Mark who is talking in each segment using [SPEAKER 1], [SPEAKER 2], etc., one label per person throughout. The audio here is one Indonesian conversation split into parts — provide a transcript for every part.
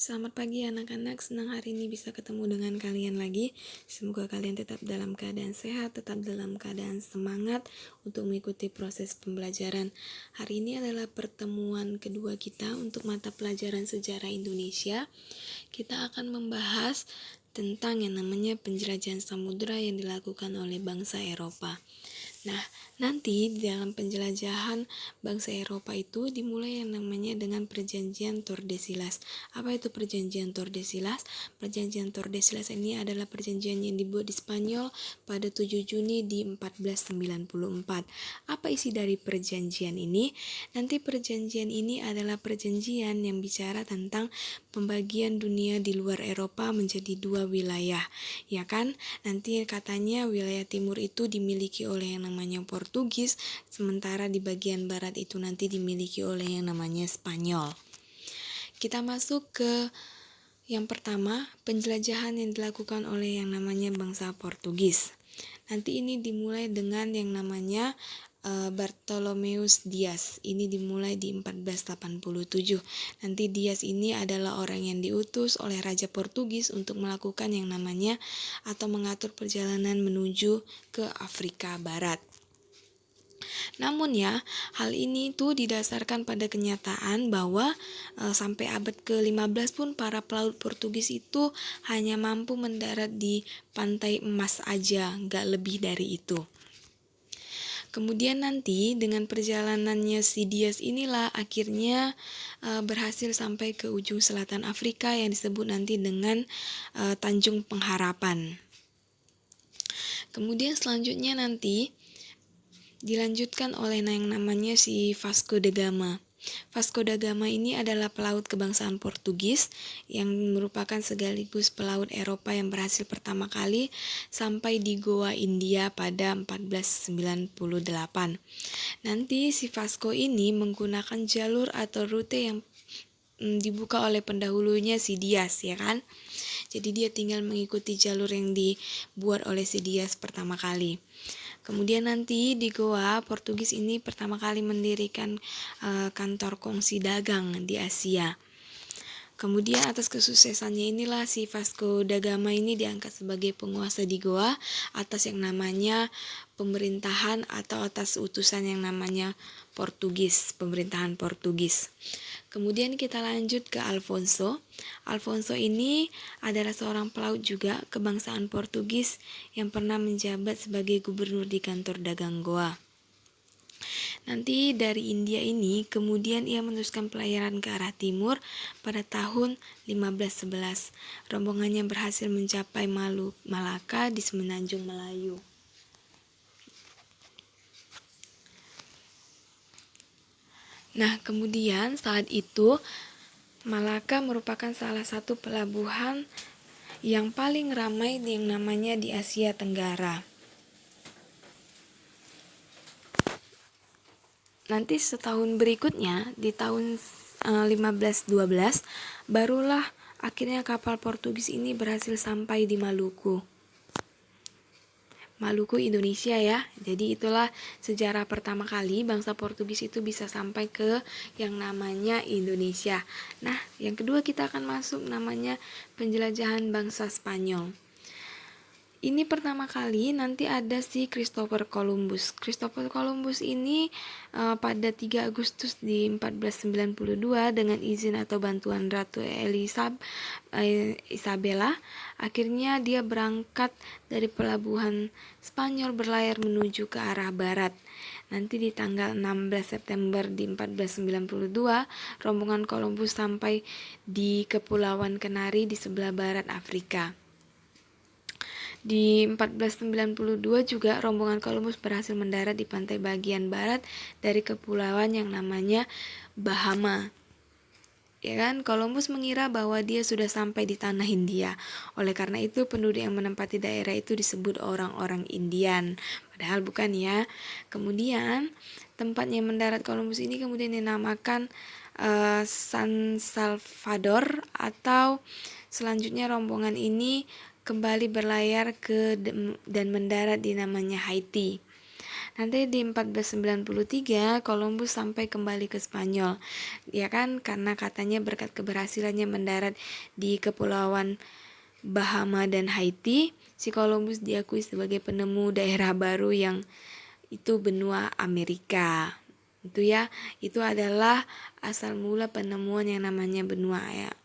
[SPEAKER 1] Selamat pagi anak-anak, senang hari ini bisa ketemu dengan kalian lagi. Semoga kalian tetap dalam keadaan sehat, tetap dalam keadaan semangat untuk mengikuti proses pembelajaran. Hari ini adalah pertemuan kedua kita untuk mata pelajaran sejarah Indonesia. Kita akan membahas tentang yang namanya penjelajahan samudera yang dilakukan oleh bangsa Eropa. Nah, nanti di dalam penjelajahan bangsa Eropa itu dimulai yang namanya dengan perjanjian Tordesillas. Apa itu perjanjian Tordesillas? Perjanjian Tordesillas ini adalah perjanjian yang dibuat di Spanyol pada 7 Juni di 1494. Apa isi dari perjanjian ini? Nanti perjanjian ini adalah perjanjian yang bicara tentang pembagian dunia di luar Eropa menjadi dua wilayah, ya kan? Nanti katanya wilayah timur itu dimiliki oleh yang namanya Portugis, sementara di bagian barat itu nanti dimiliki oleh yang namanya Spanyol. Kita masuk ke yang pertama, penjelajahan yang dilakukan oleh yang namanya bangsa Portugis. Nanti ini dimulai dengan yang namanya Bartolomeus Dias. Ini dimulai di 1487. Nanti Dias ini adalah orang yang diutus oleh Raja Portugis untuk melakukan yang namanya atau mengatur perjalanan menuju ke Afrika Barat. Namun ya, hal ini tuh didasarkan pada kenyataan bahwa sampai abad ke-15 pun para pelaut Portugis itu hanya mampu mendarat di Pantai Emas aja, nggak lebih dari itu. Kemudian nanti dengan perjalanannya si Dias inilah akhirnya berhasil sampai ke ujung selatan Afrika yang disebut nanti dengan Tanjung Pengharapan. Kemudian selanjutnya nanti dilanjutkan oleh yang namanya si Vasco da Gama. Vasco da Gama ini adalah pelaut kebangsaan Portugis yang merupakan sekaligus pelaut Eropa yang berhasil pertama kali sampai di Goa India pada 1498. Nanti si Vasco ini menggunakan jalur atau rute yang dibuka oleh pendahulunya si Dias, ya kan? Jadi dia tinggal mengikuti jalur yang dibuat oleh si Dias pertama kali. Kemudian nanti di Goa, Portugis ini pertama kali mendirikan kantor kongsi dagang di Asia. Kemudian atas kesuksesannya inilah si Vasco da Gama ini diangkat sebagai penguasa di Goa atas yang namanya pemerintahan atau atas utusan yang namanya Portugis, pemerintahan Portugis. Kemudian kita lanjut ke Alfonso. Alfonso ini adalah seorang pelaut juga kebangsaan Portugis yang pernah menjabat sebagai gubernur di kantor dagang Goa. Nanti dari India ini kemudian ia meneruskan pelayaran ke arah timur pada tahun 1511. Rombongannya berhasil mencapai Malaka di Semenanjung Melayu. Nah, kemudian saat itu Malaka merupakan salah satu pelabuhan yang paling ramai yang namanya di Asia Tenggara. Nanti setahun berikutnya, di tahun 1512, barulah akhirnya kapal Portugis ini berhasil sampai di Maluku. Maluku Indonesia ya. Jadi itulah sejarah pertama kali bangsa Portugis itu bisa sampai ke yang namanya Indonesia. Nah, yang kedua kita akan masuk namanya penjelajahan bangsa Spanyol. Ini pertama kali nanti ada si Christopher Columbus. Christopher Columbus ini pada 3 Agustus di 1492 dengan izin atau bantuan Ratu Isabella, akhirnya dia berangkat dari pelabuhan Spanyol berlayar menuju ke arah barat. Nanti di tanggal 16 September di 1492, rombongan Columbus sampai di Kepulauan Kenari di sebelah barat Afrika. Di 1492 juga rombongan Columbus berhasil mendarat di pantai bagian barat dari kepulauan yang namanya Bahama. Ya kan, Columbus mengira bahwa dia sudah sampai di tanah Hindia. Oleh karena itu penduduk yang menempati daerah itu disebut orang-orang Indian. Padahal bukan ya. Kemudian tempat yang mendarat Columbus ini kemudian dinamakan San Salvador, atau selanjutnya rombongan ini kembali berlayar dan mendarat di namanya Haiti. Nanti di 1493 Columbus sampai kembali ke Spanyol, ya kan, karena katanya berkat keberhasilannya mendarat di kepulauan Bahama dan Haiti, si Columbus diakui sebagai penemu daerah baru yang itu benua Amerika. Itu adalah asal mula penemuan yang namanya benua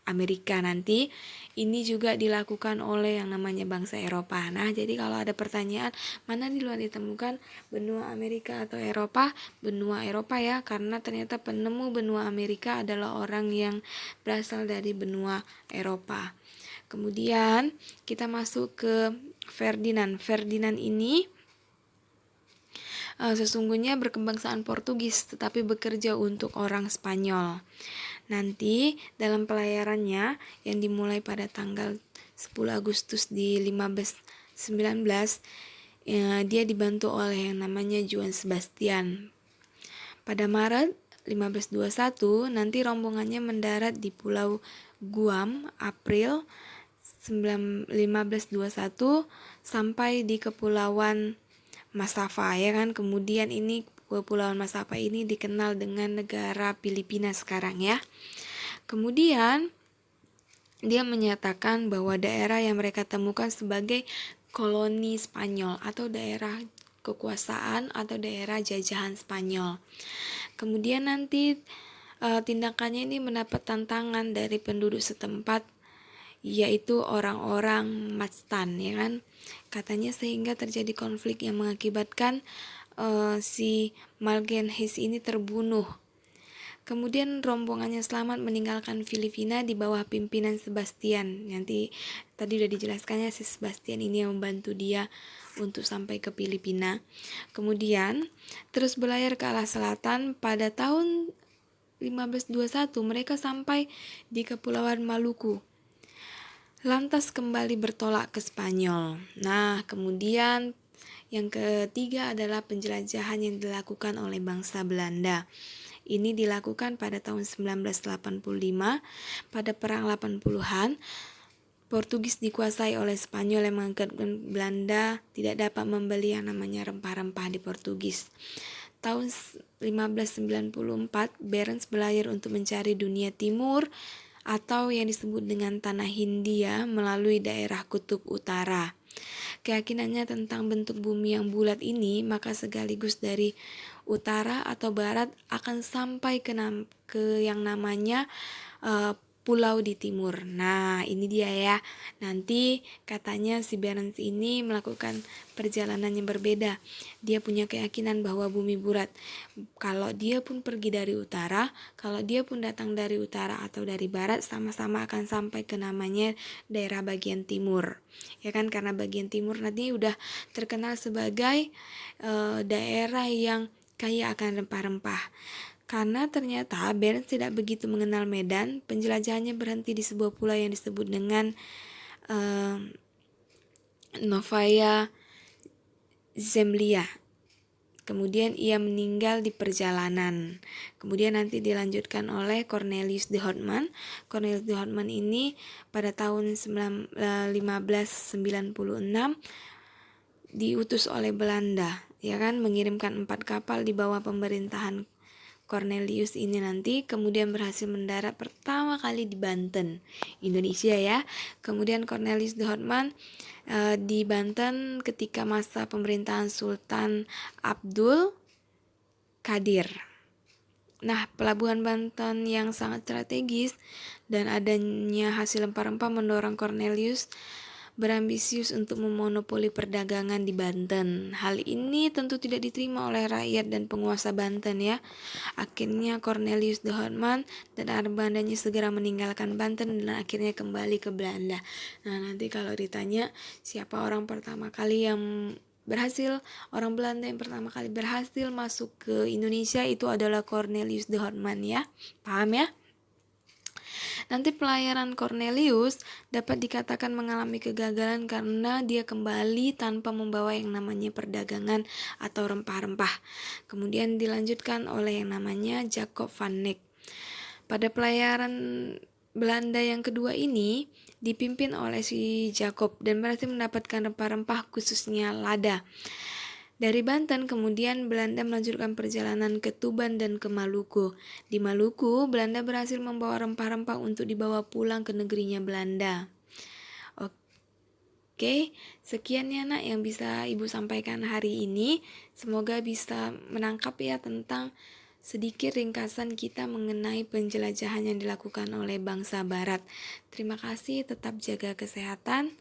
[SPEAKER 1] Amerika. Nanti ini juga dilakukan oleh yang namanya bangsa Eropa. Nah, jadi kalau ada pertanyaan mana di luar ditemukan benua Amerika atau Eropa, benua Eropa ya, karena ternyata penemu benua Amerika adalah orang yang berasal dari benua Eropa. Kemudian kita masuk ke Ferdinand. Ferdinand ini sesungguhnya berkebangsaan Portugis tetapi bekerja untuk orang Spanyol. Nanti dalam pelayarannya yang dimulai pada tanggal 10 Agustus di 1519, dia dibantu oleh yang namanya Juan Sebastian. Pada Maret 1521 nanti rombongannya mendarat di Pulau Guam April 1521 sampai di Kepulauan Masava, ya kan. Kemudian ini Kepulauan Masava ini dikenal dengan negara Filipina sekarang ya. Kemudian dia menyatakan bahwa daerah yang mereka temukan sebagai koloni Spanyol atau daerah kekuasaan atau daerah jajahan Spanyol. Kemudian nanti tindakannya ini mendapat tantangan dari penduduk setempat, yaitu orang-orang Matstan, ya kan. Katanya sehingga terjadi konflik yang mengakibatkan si Malgenhis ini terbunuh. Kemudian rombongannya selamat meninggalkan Filipina di bawah pimpinan Sebastian. Nanti tadi udah dijelaskannya si Sebastian ini yang membantu dia untuk sampai ke Filipina. Kemudian terus berlayar ke arah selatan. Pada tahun 1521 mereka sampai di Kepulauan Maluku. Lantas kembali bertolak ke Spanyol. Nah, kemudian yang ketiga adalah penjelajahan yang dilakukan oleh bangsa Belanda. Ini dilakukan pada tahun 1985. Pada perang 80-an, Portugis dikuasai oleh Spanyol yang mengakibatkan Belanda tidak dapat membeli yang namanya rempah-rempah di Portugis. Tahun 1594, Barents berlayar untuk mencari dunia timur atau yang disebut dengan tanah Hindia melalui daerah kutub utara. Keyakinannya tentang bentuk bumi yang bulat ini maka sekaligus dari utara atau barat akan sampai ke yang namanya pulau di timur. Nah, ini dia ya. Nanti katanya si Barents ini melakukan perjalanan yang berbeda. Dia punya keyakinan bahwa bumi bulat. Kalau dia pun pergi dari utara, kalau dia pun datang dari utara atau dari barat, sama-sama akan sampai ke namanya daerah bagian timur. Ya kan, karena bagian timur nanti udah terkenal sebagai daerah yang kaya akan rempah-rempah. Karena ternyata Barents tidak begitu mengenal medan, penjelajahannya berhenti di sebuah pulau yang disebut dengan Novaya Zemlya. Kemudian ia meninggal di perjalanan. Kemudian nanti dilanjutkan oleh Cornelius de Houtman. Cornelius de Houtman ini pada tahun 1596 diutus oleh Belanda, ya kan, mengirimkan 4 kapal di bawah pemerintahan Cornelius ini nanti kemudian berhasil mendarat pertama kali di Banten, Indonesia ya. Kemudian Cornelius de Houtman di Banten ketika masa pemerintahan Sultan Abdul Qadir. Nah, pelabuhan Banten yang sangat strategis dan adanya hasil rempah-rempah mendorong Cornelius berambisius untuk memonopoli perdagangan di Banten. Hal ini tentu tidak diterima oleh rakyat dan penguasa Banten ya. Akhirnya Cornelius de Houtman dan armadanya segera meninggalkan Banten dan akhirnya kembali ke Belanda. Nah, nanti kalau ditanya siapa orang pertama kali yang berhasil, orang Belanda yang pertama kali berhasil masuk ke Indonesia itu adalah Cornelius de Houtman ya. Paham ya? Nanti pelayaran Cornelius dapat dikatakan mengalami kegagalan karena dia kembali tanpa membawa yang namanya perdagangan atau rempah-rempah. Kemudian dilanjutkan oleh yang namanya Jacob van Eyck. Pada pelayaran Belanda yang kedua ini dipimpin oleh si Jacob dan berhasil mendapatkan rempah-rempah khususnya lada. Dari Banten, kemudian Belanda melanjutkan perjalanan ke Tuban dan ke Maluku. Di Maluku, Belanda berhasil membawa rempah-rempah untuk dibawa pulang ke negerinya Belanda. Oke, sekian ya nak yang bisa Ibu sampaikan hari ini. Semoga bisa menangkap ya tentang sedikit ringkasan kita mengenai penjelajahan yang dilakukan oleh bangsa Barat. Terima kasih, tetap jaga kesehatan.